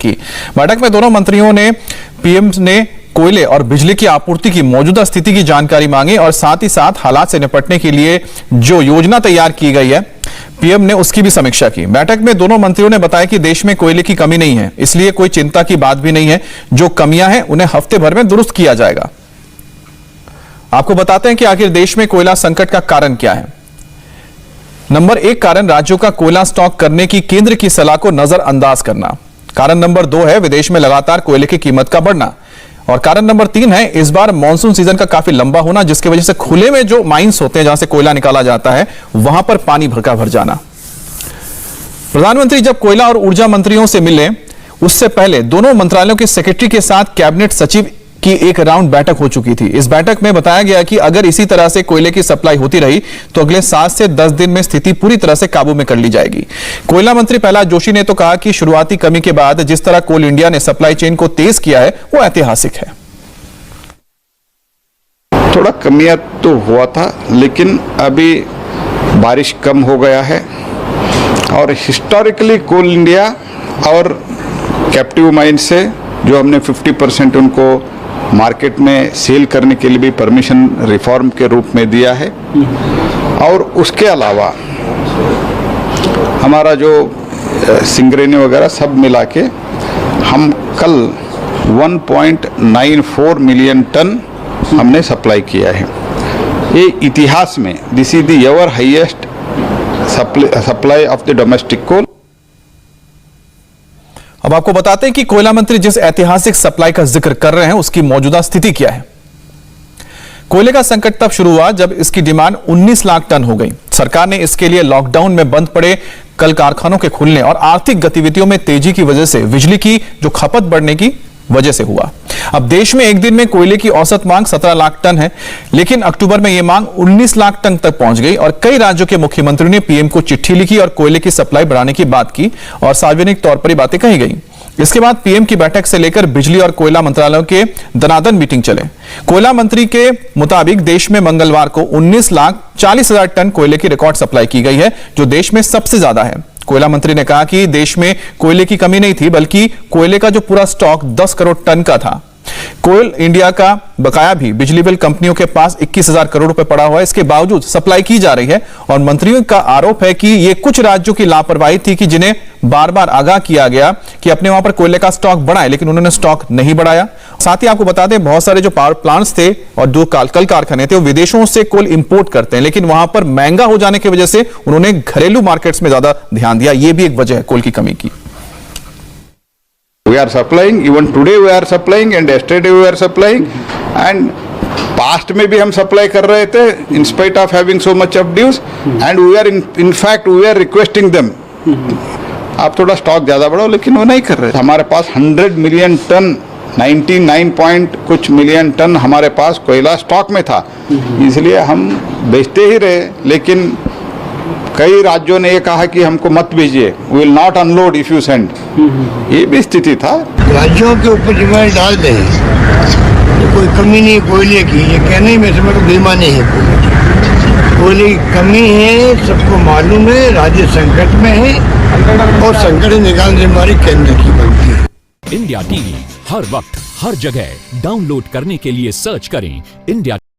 की। बैठक में दोनों मंत्रियों ने पीएम ने कोयले और बिजली की आपूर्ति की मौजूदा स्थिति की जानकारी मांगी और साथ ही साथ हालात से निपटने के लिए जो योजना तैयार की गई है पीएम ने उसकी भी समीक्षा की। बैठक में दोनों मंत्रियों ने बताया कि देश में कोयले की कमी नहीं है, इसलिए कोई चिंता की बात भी नहीं है। जो कमियां हैं उन्हें हफ्ते भर में दुरुस्त किया जाएगा। आपको बताते हैं कि आखिर देश में कोयला संकट का कारण क्या है। नंबर 1 कारण राज्यों का कोयला स्टॉक करने की केंद्र की सलाह को नजरअंदाज करना। कारण नंबर 2 है विदेश में लगातार कोयले की कीमत का बढ़ना। और कारण नंबर 3 है इस बार मॉनसून सीजन का काफी लंबा होना, जिसकी वजह से खुले में जो माइंस होते हैं जहां से कोयला निकाला जाता है वहां पर पानी भर जाना। प्रधानमंत्री जब कोयला और ऊर्जा मंत्रियों से मिले उससे पहले दोनों मंत्रालयों के सेक्रेटरी के साथ कैबिनेट सचिव की एक राउंड बैठक हो चुकी थी। इस बैठक में बताया गया कि अगर इसी तरह से कोयले की सप्लाई होती रही तो अगले 7 से 10 दिन में स्थिति पूरी तरह से काबू में कर ली जाएगी। कोयला मंत्री प्रहलाद जोशी ने तो कहा कि शुरुआती कमी के बाद जिस तरह कोल इंडिया ने सप्लाई चेन को तेज किया है वो ऐतिहासिक है। थोड़ा कमियां तो हुआ था, लेकिन अभी बारिश कम हो गया है और हिस्टोरिकली कोल इंडिया और कैप्टिव माइन से जो हमने 50% उनको मार्केट में सेल करने के लिए भी परमिशन रिफॉर्म के रूप में दिया है। और उसके अलावा हमारा जो सिंगरेनी वगैरह सब मिला के हम कल 1.94 मिलियन टन हमने सप्लाई किया है। ये इतिहास में this is the ever highest supply of the domestic coal. अब आपको बताते हैं कि कोयला मंत्री जिस ऐतिहासिक सप्लाई का जिक्र कर रहे हैं उसकी मौजूदा स्थिति क्या है। कोयले का संकट तब शुरू हुआ जब इसकी डिमांड 19 लाख टन हो गई। सरकार ने इसके लिए लॉकडाउन में बंद पड़े कल कारखानों के खुलने और आर्थिक गतिविधियों में तेजी की वजह से बिजली की जो खपत बढ़ने की वजह से हुआ। अब देश में एक दिन में कोयले की औसत मांग 17 लाख टन है, लेकिन अक्टूबर में यह मांग 19 लाख टन तक पहुंच गई और कई राज्यों के मुख्यमंत्रियों ने पीएम को चिट्ठी लिखी और कोयले की सप्लाई बढ़ाने की बात की और सार्वजनिक तौर पर बातें कही गई। इसके बाद पीएम की बैठक से लेकर बिजली और कोयला मंत्रालयों के दनादन मीटिंग चले। कोयला मंत्री के मुताबिक देश में मंगलवार को 19,40,000 टन कोयले की रिकॉर्ड सप्लाई की गई है, जो देश में सबसे ज्यादा है। कोयला मंत्री ने कहा कि देश में कोयले की कमी नहीं थी, बल्कि कोयले का जो पूरा स्टॉक 10 करोड़ टन का था। कोल इंडिया का बकाया भी बिजली बिल कंपनियों के पास 21,000 करोड़ रुपए पड़ा हुआ है। इसके बावजूद सप्लाई की जा रही है और मंत्रियों का आरोप है कि ये कुछ राज्यों की लापरवाही थी कि जिन्हें बार बार आगाह किया गया कि अपने वहां पर कोयले का स्टॉक बढ़ाए, लेकिन उन्होंने स्टॉक नहीं बढ़ाया। साथ ही आपको बता दें बहुत सारे जो पावर प्लांट्स थे और जो कल कारखाने थे वो विदेशों से कोल इंपोर्ट करते हैं, लेकिन वहां पर महंगा हो जाने की वजह से उन्होंने घरेलू मार्केट्स में ज्यादा ध्यान दिया। यह भी एक वजह है कोल की कमी की। We are supplying, even today we are supplying and yesterday we are supplying and past में भी हम सप्लाई कर रहे थे in spite of having so much of dues and we are in fact we are requesting them आप थोड़ा stock ज़्यादा बढ़ाओ, लेकिन वो नहीं कर रहे। हमारे पास 100 मिलियन टन 99 पॉइंट कुछ मिलियन टन हमारे पास कोयला स्टॉक में था, इसलिए हम बेचते ही रहे। लेकिन कई राज्यों ने ये कहा कि हमको मत भेजिए, we will not unload if you send, ये भी स्थिति था। राज्यों के ऊपर जिम्मेदारी डाल दें, तो कोई कमी नहीं कोयले की, ये कहने में समय को बेईमानी है। कोयले की कमी है, सबको मालूम है, राज्य संकट में है और संकट निकालने हमारी केंद्र की बनती है। इंडिया टीवी हर वक्त हर जगह डाउनलोड करने के लिए सर्च करें इंडिया